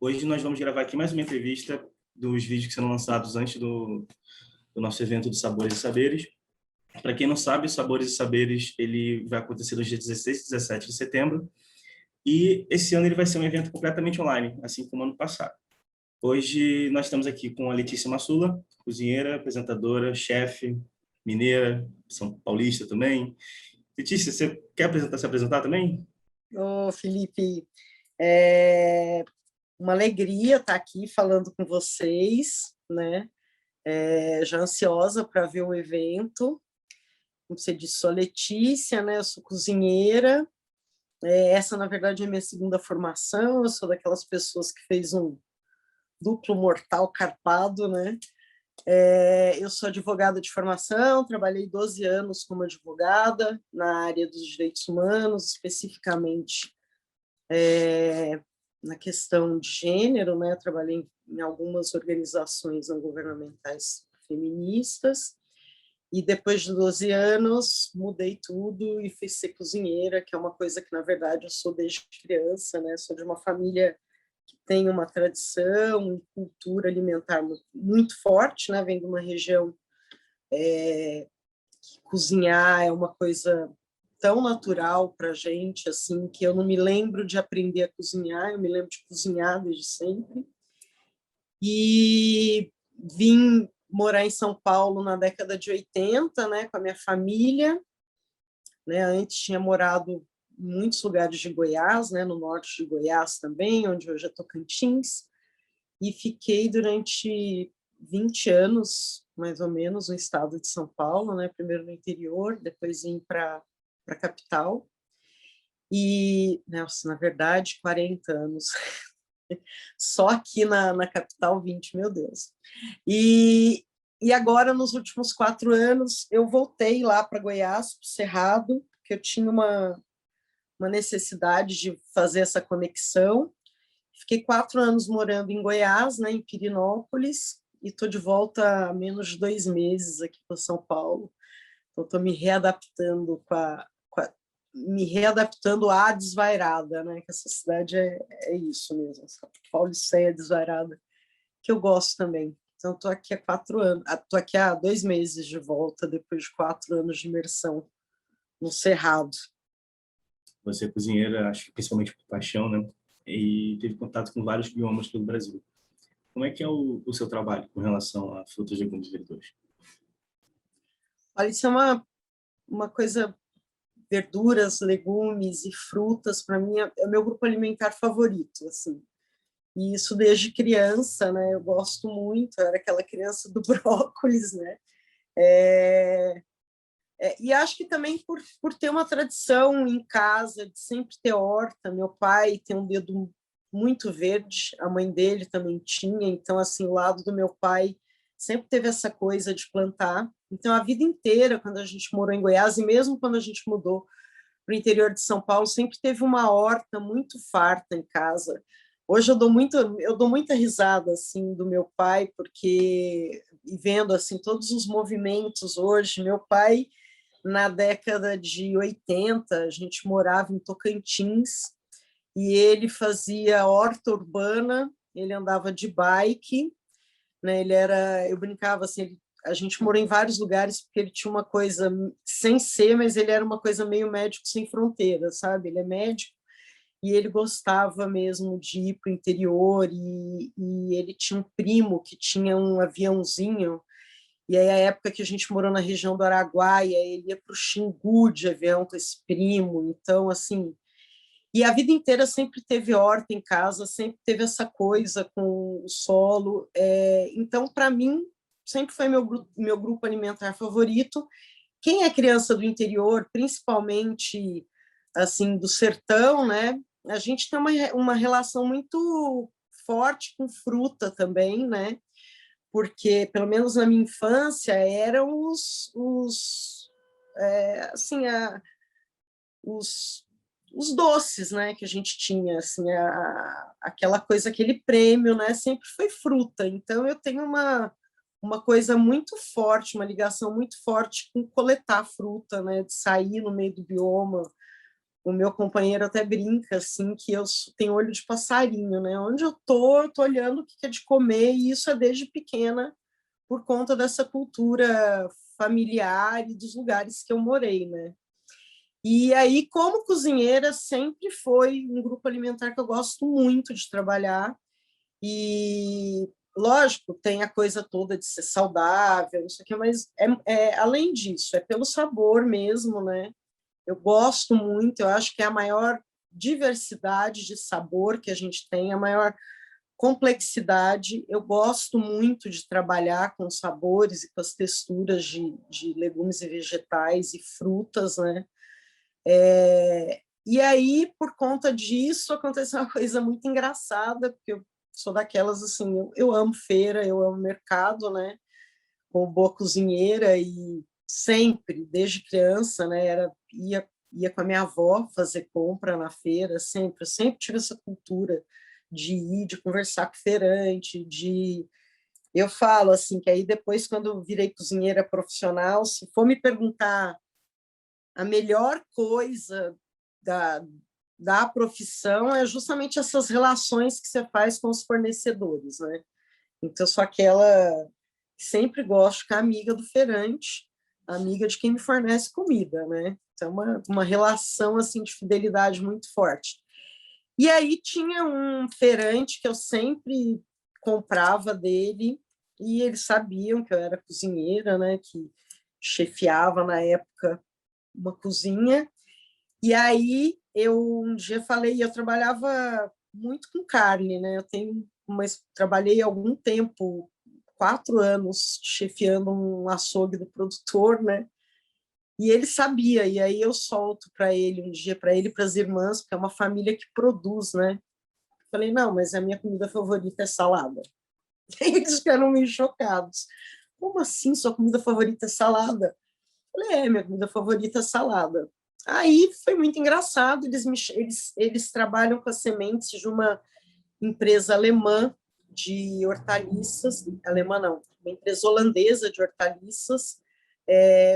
Hoje nós vamos gravar aqui mais uma entrevista dos vídeos que serão lançados antes do nosso evento de Sabores e Saberes. Para quem não sabe, Sabores e Saberes ele vai acontecer nos dias 16 e 17 de setembro. E esse ano ele vai ser um evento completamente online, assim como ano passado. Hoje nós estamos aqui com a Letícia Massula, cozinheira, apresentadora, chefe, mineira, São Paulista também. Letícia, você quer se apresentar também? Ô, Felipe, é uma alegria estar aqui falando com vocês, né? Já ansiosa para ver o evento. Como você disse, sou Letícia, né? Eu sou cozinheira. Essa, na verdade, é a minha segunda formação. Eu sou daquelas pessoas que fez um duplo mortal carpado, né? Eu sou advogada de formação, trabalhei 12 anos como advogada na área dos direitos humanos, especificamente na questão de gênero, né? Trabalhei em algumas organizações não governamentais feministas, e depois de 12 anos mudei tudo e fui ser cozinheira, que é uma coisa que, na verdade, eu sou desde criança, né? Sou de uma família que tem uma tradição e cultura alimentar muito forte, né? Vem de uma região que cozinhar é uma coisa tão natural para a gente, assim, que eu não me lembro de aprender a cozinhar, eu me lembro de cozinhar desde sempre. E vim morar em São Paulo na década de 80, né, com a minha família. Né, antes tinha morado em muitos lugares de Goiás, né, no norte de Goiás também, onde hoje é Tocantins, e fiquei durante 20 anos, mais ou menos, no estado de São Paulo, né, primeiro no interior, depois vim para a capital. E, nossa, na verdade, 40 anos. Só aqui na capital, 20, meu Deus. E agora, nos últimos 4 anos, eu voltei lá para Goiás, para o Cerrado, porque eu tinha uma necessidade de fazer essa conexão. Fiquei 4 anos morando em Goiás, né, em Pirinópolis, e estou de volta há menos de 2 meses aqui para São Paulo. Então, estou me readaptando me readaptando à desvairada, né? Que essa cidade é isso mesmo, essa Pauliceia desvairada, que eu gosto também. Então, estou aqui há 4 anos, estou aqui há 2 meses de volta, depois de 4 anos de imersão no Cerrado. Você é cozinheira, acho que principalmente por paixão, né? E teve contato com vários biomas pelo Brasil. Como é que é o seu trabalho com relação a frutas, legumes e verduras? Olha, isso é uma coisa, verduras, legumes e frutas, para mim, é o meu grupo alimentar favorito, assim. E isso desde criança, né? Eu gosto muito, eu era aquela criança do brócolis, né? E acho que também por ter uma tradição em casa de sempre ter horta. Meu pai tem um dedo muito verde, a mãe dele também tinha, então, assim, o lado do meu pai sempre teve essa coisa de plantar. Então, a vida inteira, quando a gente morou em Goiás, e mesmo quando a gente mudou para o interior de São Paulo, sempre teve uma horta muito farta em casa. Hoje eu dou muita risada assim do meu pai, porque e vendo assim todos os movimentos hoje, meu pai na década de 80, a gente morava em Tocantins e ele fazia horta urbana, ele andava de bike, né? Eu brincava assim, a gente morou em vários lugares porque ele tinha uma coisa, sem ser, mas ele era uma coisa meio médico sem fronteiras, sabe? Ele é médico e ele gostava mesmo de ir para o interior e ele tinha um primo que tinha um aviãozinho. E aí, a época que a gente morou na região do Araguaia, ele ia para o Xingu de avião com esse primo. Então, assim, e a vida inteira sempre teve horta em casa, sempre teve essa coisa com o solo. Então, para mim, sempre foi meu grupo alimentar favorito. Quem é criança do interior, principalmente assim do sertão, né? A gente tem uma relação muito forte com fruta também, né? Porque, pelo menos na minha infância, eram assim, os, os doces, né, que a gente tinha, assim, aquela coisa, aquele prêmio, né, sempre foi fruta. Então, eu tenho uma coisa muito forte, uma ligação muito forte com coletar fruta, né, de sair no meio do bioma, o meu companheiro até brinca, assim, que eu tenho olho de passarinho, né? Onde eu tô olhando o que é de comer, e isso é desde pequena, por conta dessa cultura familiar e dos lugares que eu morei, né? E aí, como cozinheira, sempre foi um grupo alimentar que eu gosto muito de trabalhar. E, lógico, tem a coisa toda de ser saudável, não sei o quê, mas além disso, é pelo sabor mesmo, né? Eu gosto muito, eu acho que é a maior diversidade de sabor que a gente tem, a maior complexidade. Eu gosto muito de trabalhar com os sabores e com as texturas de legumes e vegetais e frutas, né? E aí, por conta disso, aconteceu uma coisa muito engraçada, porque eu sou daquelas, assim, eu amo feira, eu amo mercado, né? Como boa cozinheira, e sempre, desde criança, né? Ia com a minha avó fazer compra na feira, sempre. Eu sempre tive essa cultura de ir, de conversar com o feirante, de... Eu falo, assim, que aí depois, quando eu virei cozinheira profissional, se for me perguntar a melhor coisa da, da profissão é justamente essas relações que você faz com os fornecedores, né? Então, eu sou aquela que sempre gosto de ficar amiga do feirante, amiga de quem me fornece comida, né? Então, uma relação assim de fidelidade muito forte. E aí tinha um feirante que eu sempre comprava dele, e eles sabiam que eu era cozinheira, né? Que chefiava na época uma cozinha. E aí eu um dia falei, eu trabalhava muito com carne, né? Trabalhei algum tempo, 4 anos, chefiando um açougue do produtor, né? E ele sabia, e aí eu solto para ele um dia, para ele e para as irmãs, porque é uma família que produz, né? Falei, não, mas a minha comida favorita é salada. Eles ficaram meio chocados. Como assim sua comida favorita é salada? Falei, minha comida favorita é salada. Aí foi muito engraçado, eles trabalham com as sementes de uma empresa alemã de hortaliças, alemã não, uma empresa holandesa de hortaliças,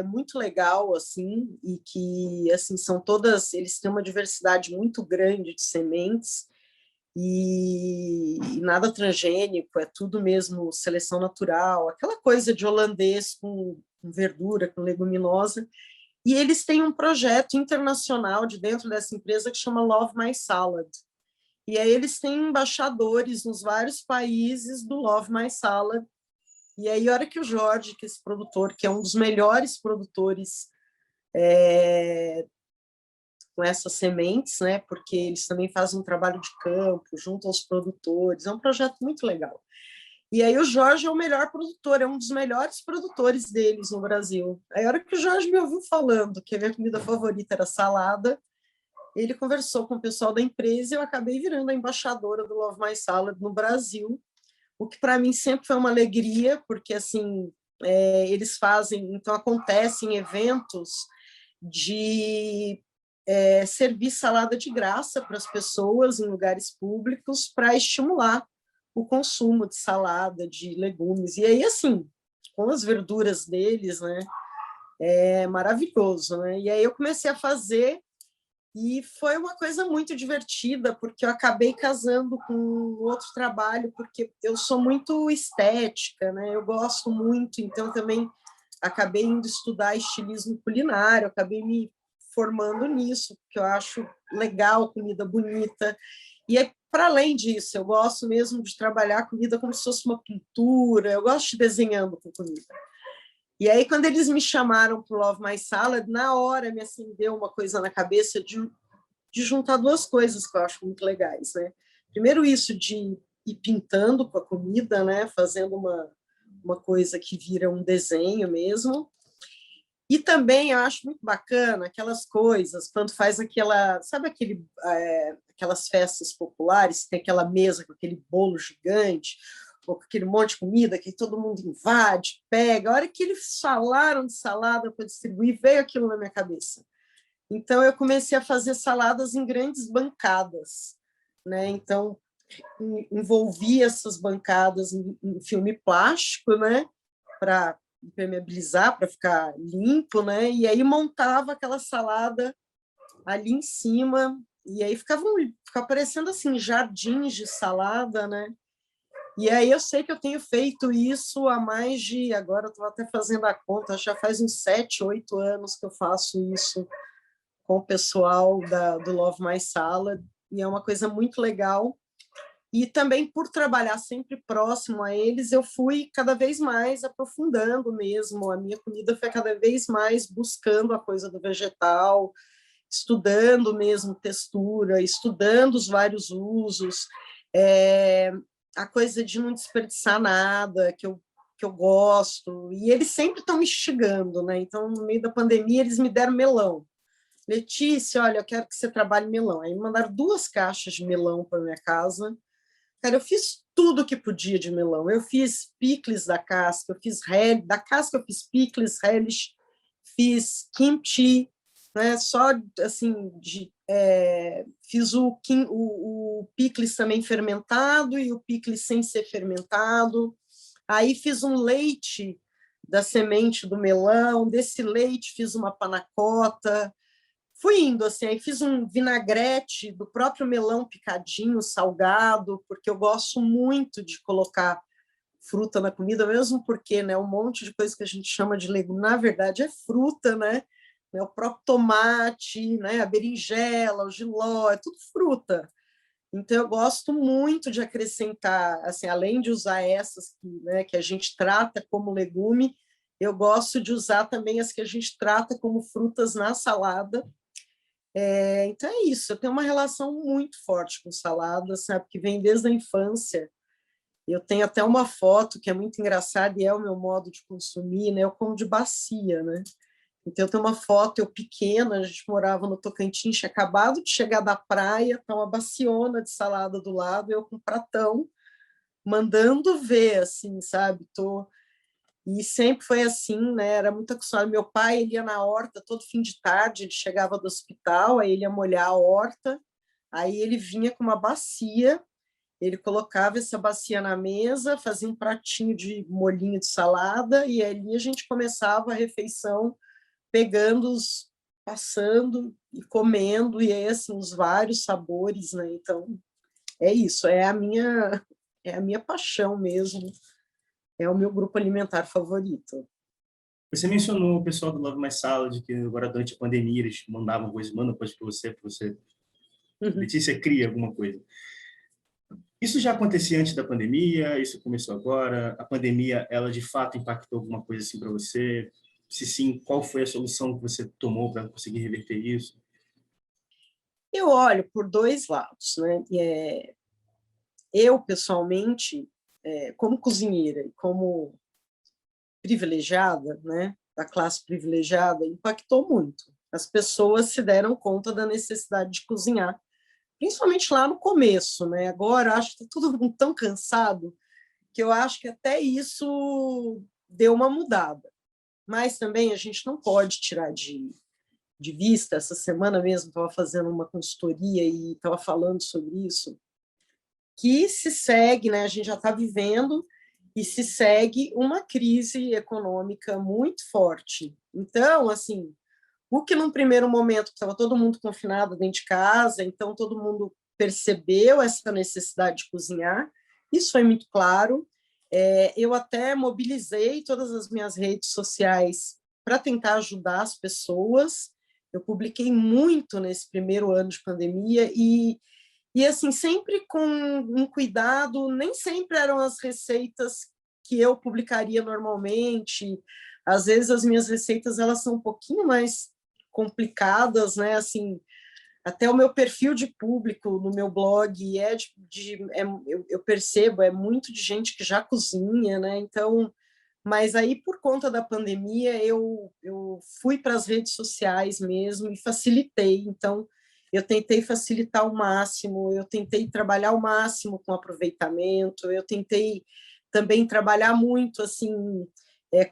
muito legal, assim, e que, assim, são todas, eles têm uma diversidade muito grande de sementes, e nada transgênico, é tudo mesmo seleção natural, aquela coisa de holandês com verdura, com leguminosa. E eles têm um projeto internacional de dentro dessa empresa que chama Love My Salad. E aí eles têm embaixadores nos vários países do Love My Salad. E aí, a hora que o Jorge, que é esse produtor, que é um dos melhores produtores com essas sementes, né? Porque eles também fazem um trabalho de campo junto aos produtores, é um projeto muito legal. E aí o Jorge é o melhor produtor, é um dos melhores produtores deles no Brasil. Aí a hora que o Jorge me ouviu falando que a minha comida favorita era salada, ele conversou com o pessoal da empresa e eu acabei virando a embaixadora do Love My Salad no Brasil, o que para mim sempre foi uma alegria, porque assim, eles fazem, então acontecem eventos de servir salada de graça para as pessoas em lugares públicos para estimular o consumo de salada, de legumes. E aí, assim, com as verduras deles, né? É maravilhoso, né? E aí eu comecei a fazer e foi uma coisa muito divertida, porque eu acabei casando com outro trabalho, porque eu sou muito estética, né? Eu gosto muito, então também acabei indo estudar estilismo culinário, acabei me formando nisso, porque eu acho legal, comida bonita. E para além disso, eu gosto mesmo de trabalhar a comida como se fosse uma pintura, eu gosto de desenhando com comida. E aí, quando eles me chamaram para o Love My Salad, na hora me acendeu uma coisa na cabeça de juntar duas coisas que eu acho muito legais, né? Primeiro, isso de ir pintando com a comida, né? Fazendo uma coisa que vira um desenho mesmo. E também eu acho muito bacana aquelas coisas, quando faz sabe aquelas festas populares, tem aquela mesa com aquele bolo gigante, ou com aquele monte de comida que todo mundo invade, pega. A hora que eles falaram de salada para distribuir, veio aquilo na minha cabeça. Então, eu comecei a fazer saladas em grandes bancadas, né? Então, envolvia essas bancadas em filme plástico, né? Para impermeabilizar, para ficar limpo, né? E aí montava aquela salada ali em cima, e aí ficava parecendo assim, jardins de salada, né? E aí eu sei que eu tenho feito isso há mais de, agora eu estou até fazendo a conta, já faz uns 7, 8 anos que eu faço isso com o pessoal do Love My Salad, e é uma coisa muito legal. E também por trabalhar sempre próximo a eles, eu fui cada vez mais aprofundando mesmo. A minha comida foi cada vez mais buscando a coisa do vegetal, estudando mesmo textura, estudando os vários usos, é, a coisa de não desperdiçar nada, que eu gosto. E eles sempre estão me instigando, né? Então, no meio da pandemia, eles me deram melão. Letícia, olha, eu quero que você trabalhe melão. Aí me mandaram 2 caixas de melão para minha casa. Cara, eu fiz tudo que podia de melão. Eu fiz picles da casca, eu fiz relish, da casca eu fiz picles, relish, fiz kimchi, né? Só assim, fiz o picles também fermentado e o picles sem ser fermentado. Aí fiz um leite da semente do melão, desse leite fiz uma panacota, fui indo assim, aí fiz um vinagrete do próprio melão picadinho, salgado, porque eu gosto muito de colocar fruta na comida, mesmo porque, né, um monte de coisa que a gente chama de legume, na verdade é fruta, né? O próprio tomate, né, a berinjela, o jiló, é tudo fruta. Então eu gosto muito de acrescentar, assim, além de usar essas que, né, que a gente trata como legume, eu gosto de usar também as que a gente trata como frutas na salada. Então é isso, eu tenho uma relação muito forte com salada, sabe, que vem desde a infância. Eu tenho até uma foto que é muito engraçada e é o meu modo de consumir, né? Eu como de bacia, né? Então eu tenho uma foto, eu pequena, a gente morava no Tocantins, tinha acabado de chegar da praia, tá uma baciona de salada do lado, eu com um pratão, mandando ver, assim, sabe? E sempre foi assim, né? Era muito acostumado. Meu pai, ele ia na horta todo fim de tarde, ele chegava do hospital, aí ele ia molhar a horta, aí ele vinha com uma bacia, ele colocava essa bacia na mesa, fazia um pratinho de molhinho de salada, e ali a gente começava a refeição pegando passando e comendo, e aí, assim, os vários sabores, né? Então, é isso, é a minha paixão mesmo, é o meu grupo alimentar favorito. Você mencionou o pessoal do Love My Salad, que agora durante a pandemia eles mandavam coisas, mandam coisas para você. Letícia, cria alguma coisa. Isso já acontecia antes da pandemia? Isso começou agora? A pandemia, ela de fato impactou alguma coisa assim para você? Se sim, qual foi a solução que você tomou para conseguir reverter isso? Eu olho por 2 lados, né? Eu, pessoalmente, como cozinheira e como privilegiada, né, da classe privilegiada, impactou muito. As pessoas se deram conta da necessidade de cozinhar, principalmente lá no começo, né? Agora acho que está todo mundo tão cansado que eu acho que até isso deu uma mudada. Mas também a gente não pode tirar de vista. Essa semana mesmo estava fazendo uma consultoria e estava falando sobre isso, que se segue, né? A gente já está vivendo e se segue uma crise econômica muito forte. Então, assim, o que num primeiro momento estava todo mundo confinado dentro de casa, então todo mundo percebeu essa necessidade de cozinhar, isso foi muito claro. Eu até mobilizei todas as minhas redes sociais para tentar ajudar as pessoas. Eu publiquei muito nesse primeiro ano de pandemia e assim, sempre com um cuidado, nem sempre eram as receitas que eu publicaria normalmente. Às vezes as minhas receitas elas são um pouquinho mais complicadas, né? Assim, até o meu perfil de público no meu blog eu percebo, é muito de gente que já cozinha, né? Então, mas aí por conta da pandemia eu fui para as redes sociais mesmo e facilitei. Então, eu tentei facilitar ao máximo, eu tentei trabalhar ao máximo com aproveitamento, eu tentei também trabalhar muito assim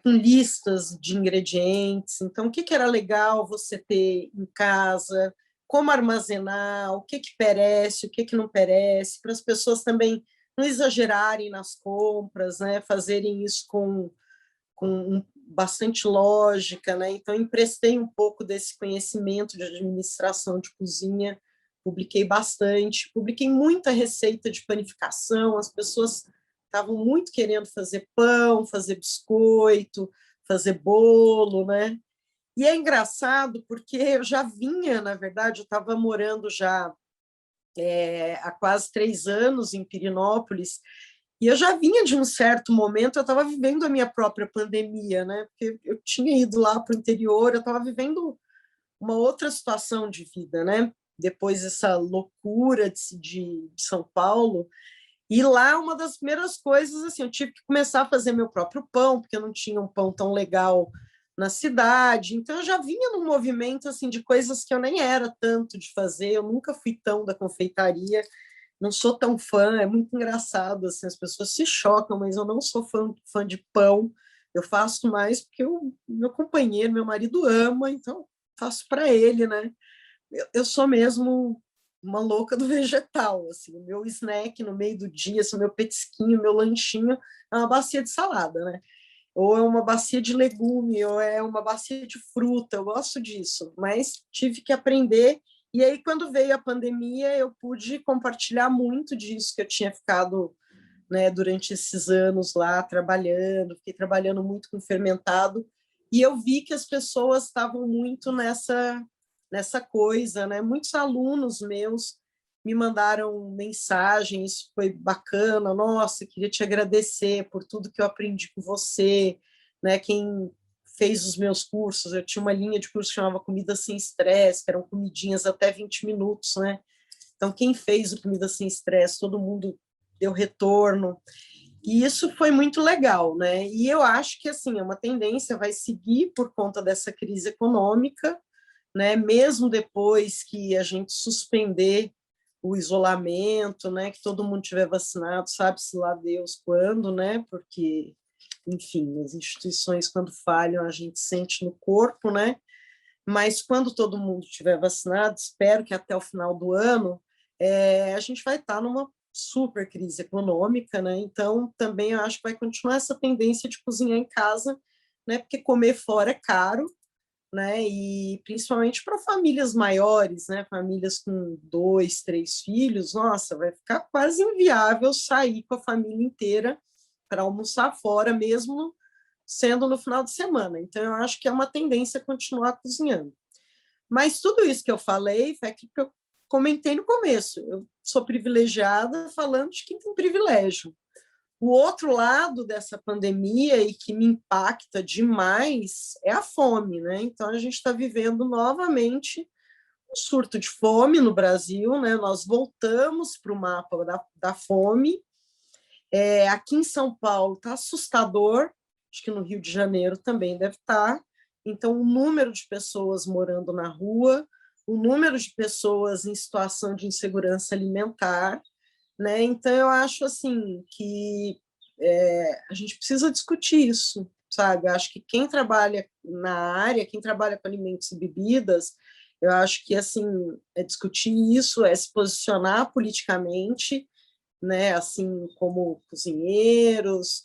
com listas de ingredientes. Então, o que era legal você ter em casa, como armazenar, o que perece, o que não perece, para as pessoas também não exagerarem nas compras, né? Fazerem isso com bastante lógica, né? Então, emprestei um pouco desse conhecimento de administração de cozinha, publiquei bastante, publiquei muita receita de panificação, as pessoas estavam muito querendo fazer pão, fazer biscoito, fazer bolo, né? E é engraçado porque eu já vinha, na verdade, eu estava morando já há quase 3 anos em Pirinópolis, e eu já vinha de um certo momento, eu estava vivendo a minha própria pandemia, né? Porque eu tinha ido lá para o interior, eu estava vivendo uma outra situação de vida, né? Depois dessa loucura de São Paulo. E lá, uma das primeiras coisas, assim, eu tive que começar a fazer meu próprio pão, porque eu não tinha um pão tão legal na cidade. Então, eu já vinha num movimento, assim, de coisas que eu nem era tanto de fazer. Eu nunca fui tão da confeitaria, não sou tão fã. É muito engraçado, assim, as pessoas se chocam, mas eu não sou fã de pão. Eu faço mais porque o meu companheiro, meu marido ama, então faço para ele, né? Eu sou mesmo uma louca do vegetal, assim, o meu snack no meio do dia, assim, o meu petisquinho, meu lanchinho é uma bacia de salada, né? Ou é uma bacia de legume, ou é uma bacia de fruta, eu gosto disso, mas tive que aprender, e aí quando veio a pandemia eu pude compartilhar muito disso que eu tinha ficado, né, durante esses anos lá trabalhando, fiquei trabalhando muito com fermentado, e eu vi que as pessoas estavam muito nessa coisa, né? Muitos alunos meus me mandaram mensagens, isso foi bacana, nossa, queria te agradecer por tudo que eu aprendi com você, né? Quem fez os meus cursos, eu tinha uma linha de curso que chamava Comida Sem Estresse, que eram comidinhas até 20 minutos, né? Então, quem fez o Comida Sem Estresse, todo mundo deu retorno, e isso foi muito legal, né? E eu acho que, assim, é uma tendência, vai seguir por conta dessa crise econômica, né? Mesmo depois que a gente suspender o isolamento, né? Que todo mundo tiver vacinado, sabe-se lá Deus quando, né? Porque, enfim, as instituições, quando falham, a gente sente no corpo, né? Mas quando todo mundo estiver vacinado, espero que até o final do ano, a gente vai estar numa super crise econômica, né? Então, também eu acho que vai continuar essa tendência de cozinhar em casa, né? Porque comer fora é caro, né? E principalmente para famílias maiores, né? Famílias com 2, 3 filhos, nossa, vai ficar quase inviável sair com a família inteira para almoçar fora, mesmo sendo no final de semana. Então, eu acho que é uma tendência continuar cozinhando. Mas tudo isso que eu falei foi aquilo que eu comentei no começo. Eu sou privilegiada falando de quem tem privilégio. O outro lado dessa pandemia e que me impacta demais é a fome, né? Então a gente está vivendo novamente um surto de fome no Brasil, né? Nós voltamos para o mapa da fome. Aqui em São Paulo está assustador, acho que no Rio de Janeiro também deve estar. Então, o número de pessoas morando na rua, o número de pessoas em situação de insegurança alimentar, né? Então, eu acho assim que a gente precisa discutir isso, sabe? Eu acho que quem trabalha na área, quem trabalha com alimentos e bebidas, eu acho que assim é discutir isso, é se posicionar politicamente, né? Assim como cozinheiros,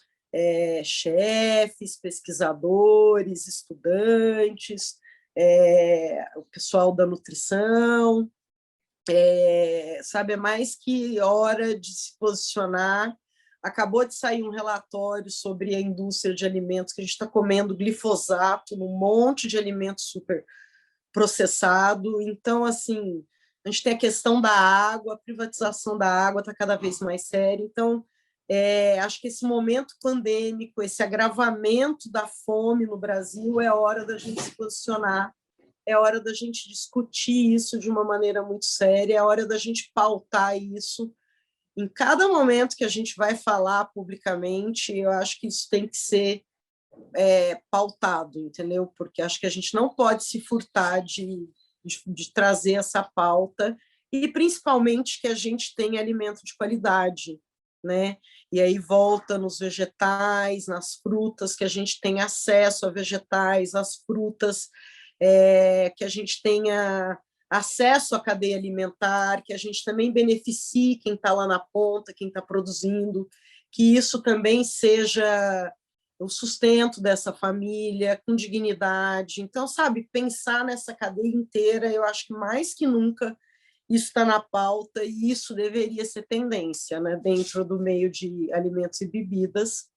chefes, pesquisadores, estudantes, o pessoal da nutrição, sabe, é mais que hora de se posicionar. Acabou de sair um relatório sobre a indústria de alimentos, que a gente está comendo glifosato num monte de alimento super processado. Então, assim, a gente tem a questão da água, a privatização da água está cada vez mais séria. Então, acho que esse momento pandêmico, esse agravamento da fome no Brasil, é hora da gente se posicionar, é hora da gente discutir isso de uma maneira muito séria, é hora da gente pautar isso. Em cada momento que a gente vai falar publicamente, eu acho que isso tem que ser pautado, entendeu? Porque acho que a gente não pode se furtar de trazer essa pauta, e principalmente que a gente tenha alimento de qualidade, né? E aí volta nos vegetais, nas frutas, que a gente tenha acesso a vegetais, às frutas, que a gente tenha acesso à cadeia alimentar, que a gente também beneficie quem está lá na ponta, quem está produzindo, que isso também seja o sustento dessa família com dignidade. Então, sabe, pensar nessa cadeia inteira, eu acho que mais que nunca isso está na pauta e isso deveria ser tendência, né, dentro do meio de alimentos e bebidas.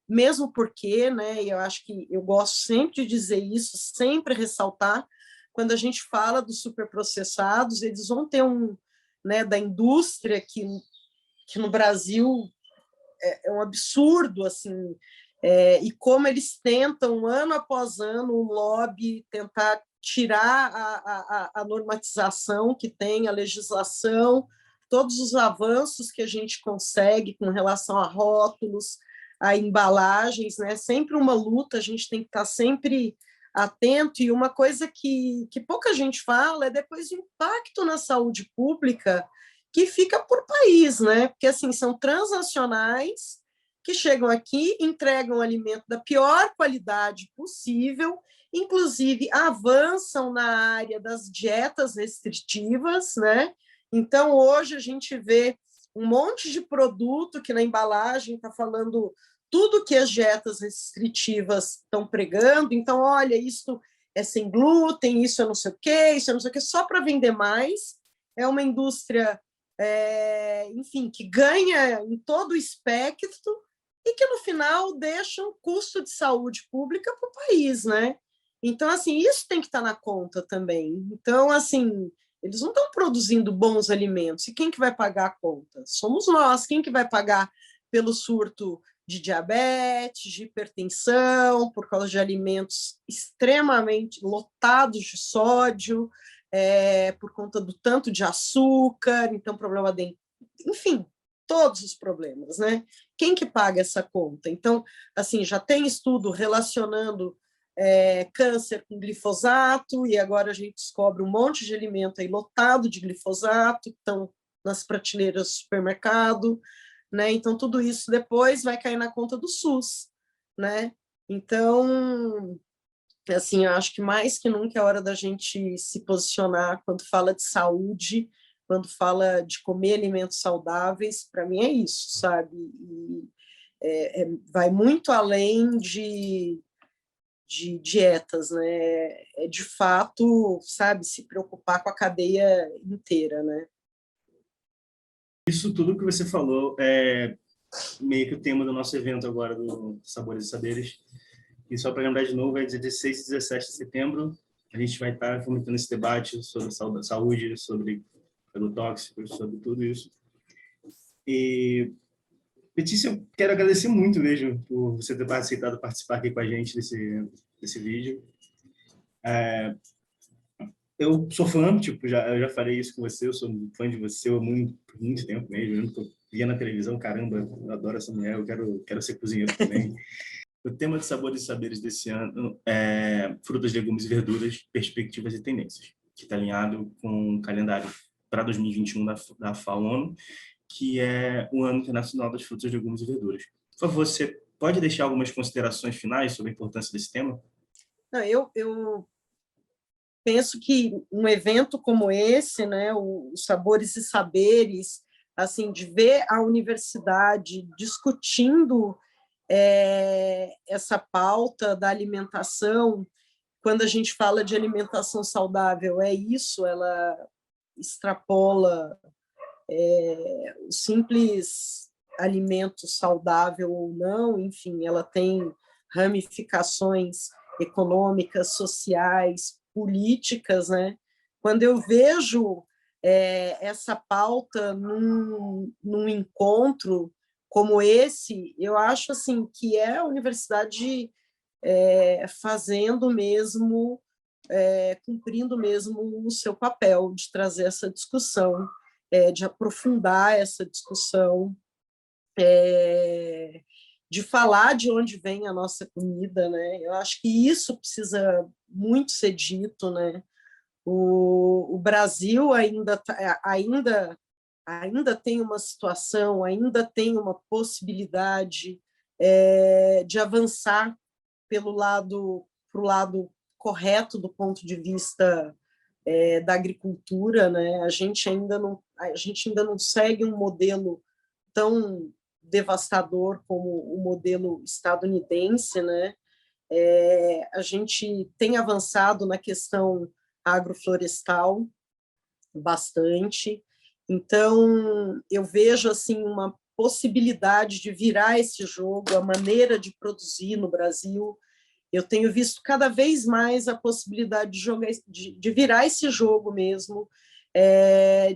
Mesmo porque, né, eu acho que eu gosto sempre de dizer isso, sempre ressaltar, quando a gente fala dos superprocessados, eles vão ter né, da indústria que no Brasil é um absurdo, assim, e como eles tentam, ano após ano, o lobby tentar tirar a normatização que tem, a legislação, todos os avanços que a gente consegue com relação a rótulos, a embalagens, né? Sempre uma luta, a gente tem que estar sempre atento, e uma coisa que pouca gente fala é depois o impacto na saúde pública que fica por país, né? Porque assim são transnacionais que chegam aqui, entregam alimento da pior qualidade possível, inclusive avançam na área das dietas restritivas, né? Então hoje a gente vê um monte de produto que na embalagem está falando tudo que as dietas restritivas estão pregando. Então, olha, isso é sem glúten, isso é não sei o quê, isso é não sei o quê, só para vender mais. É uma indústria enfim, que ganha em todo o espectro e que, no final, deixa um custo de saúde pública para o país, né? Então, assim, isso tem que estar na conta também. Então, assim, eles não estão produzindo bons alimentos. E quem que vai pagar a conta? Somos nós. Quem que vai pagar pelo surto de diabetes, de hipertensão, por causa de alimentos extremamente lotados de sódio, por conta do tanto de açúcar, então problema de... Enfim, todos os problemas, né? Quem que paga essa conta? Então, assim, já tem estudo relacionando câncer com glifosato, e agora a gente descobre um monte de alimento aí lotado de glifosato, que estão nas prateleiras do supermercado, né? Então, tudo isso depois vai cair na conta do SUS, né? Então, assim, eu acho que mais que nunca é hora da gente se posicionar quando fala de saúde, quando fala de comer alimentos saudáveis. Para mim é isso, sabe? E vai muito além de dietas, né? É de fato, sabe, se preocupar com a cadeia inteira, né? Isso tudo que você falou é meio que o tema do nosso evento agora, do Sabores e Saberes. E só para lembrar de novo, é 16 e 17 de setembro. A gente vai estar fomentando esse debate sobre saúde, sobre agrotóxicos, sobre tudo isso. E, Letícia, eu quero agradecer muito mesmo por você ter aceitado participar aqui com a gente desse vídeo. Eu sou fã, tipo, eu já falei isso com você, eu sou fã de você há por muito tempo mesmo. Eu nunca via na televisão, caramba, eu adoro essa mulher, eu quero ser cozinheiro também. O tema de Sabores e Saberes desse ano é frutas, legumes e verduras, perspectivas e tendências, que está alinhado com o calendário para 2021 da FAO-ONU, que é o Ano Internacional das Frutas, Legumes e Verduras. Por favor, você pode deixar algumas considerações finais sobre a importância desse tema? Não, eu penso que um evento como esse, né, o Sabores e Saberes, assim, de ver a universidade discutindo essa pauta da alimentação, quando a gente fala de alimentação saudável, é isso, ela extrapola o simples alimento saudável ou não, enfim, ela tem ramificações econômicas, sociais, políticas, né? Quando eu vejo essa pauta num encontro como esse, eu acho assim que é a universidade fazendo mesmo, cumprindo mesmo o seu papel de trazer essa discussão, de aprofundar essa discussão, de falar de onde vem a nossa comida, né? Eu acho que isso precisa muito ser dito, né? O Brasil ainda tem uma situação, ainda tem uma possibilidade de avançar pro lado correto do ponto de vista da agricultura, né? A gente ainda não segue um modelo tão devastador como o modelo estadunidense, né? A gente tem avançado na questão agroflorestal bastante, então eu vejo assim uma possibilidade de virar esse jogo, a maneira de produzir no Brasil. Eu tenho visto cada vez mais a possibilidade de jogar, de virar esse jogo mesmo,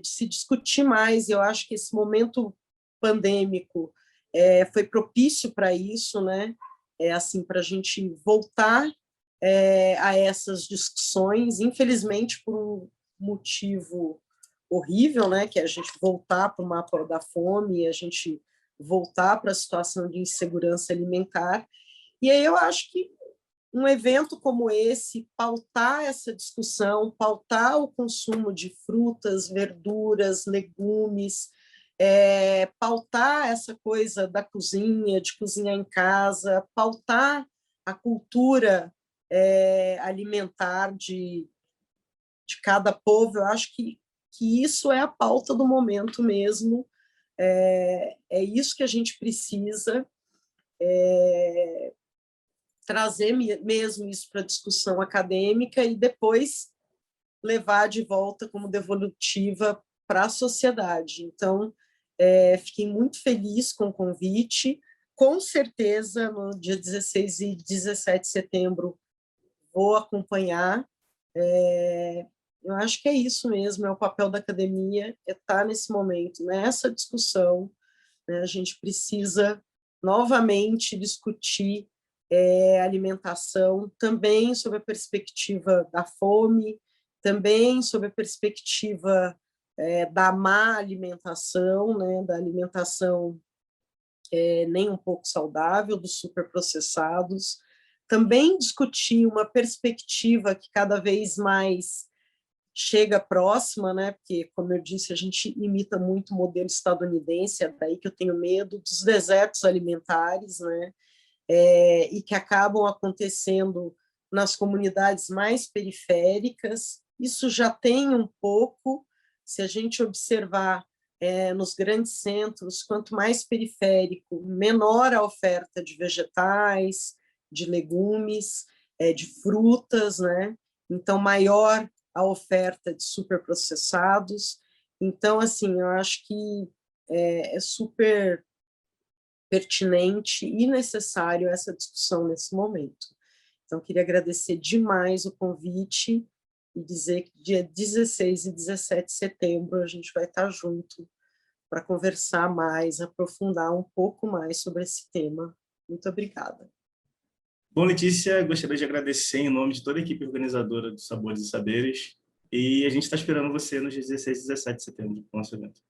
de se discutir mais. Eu acho que esse momento pandêmico foi propício para isso, né? Assim, para a gente voltar a essas discussões, infelizmente por um motivo horrível, né? Que é a gente voltar para o mapa da fome, a gente voltar para a situação de insegurança alimentar. E aí eu acho que um evento como esse, pautar essa discussão, pautar o consumo de frutas, verduras, legumes, pautar essa coisa da cozinha, de cozinhar em casa, pautar a cultura alimentar de cada povo, eu acho que isso é a pauta do momento mesmo, é isso que a gente precisa, trazer mesmo isso para a discussão acadêmica e depois levar de volta como devolutiva para a sociedade. Então, fiquei muito feliz com o convite. Com certeza, no dia 16 e 17 de setembro, vou acompanhar. Eu acho que é isso mesmo, é o papel da academia, estar nesse momento, nessa discussão. Né? A gente precisa novamente discutir alimentação, também sob a perspectiva da fome, também sob a perspectiva da má alimentação, né, da alimentação nem um pouco saudável, dos superprocessados, também discutir uma perspectiva que cada vez mais chega próxima, né? Porque, como eu disse, a gente imita muito o modelo estadunidense, é daí que eu tenho medo dos desertos alimentares, né? E que acabam acontecendo nas comunidades mais periféricas. Isso já tem um pouco, se a gente observar nos grandes centros, quanto mais periférico, menor a oferta de vegetais, de legumes, de frutas, né? Então, maior a oferta de superprocessados. Então, assim, eu acho que é super pertinente e necessário essa discussão nesse momento. Então, queria agradecer demais o convite e dizer que dia 16 e 17 de setembro a gente vai estar junto para conversar mais, aprofundar um pouco mais sobre esse tema. Muito obrigada. Bom, Letícia, gostaria de agradecer em nome de toda a equipe organizadora do Sabores e Saberes, e a gente está esperando você nos dias 16 e 17 de setembro, no nosso evento.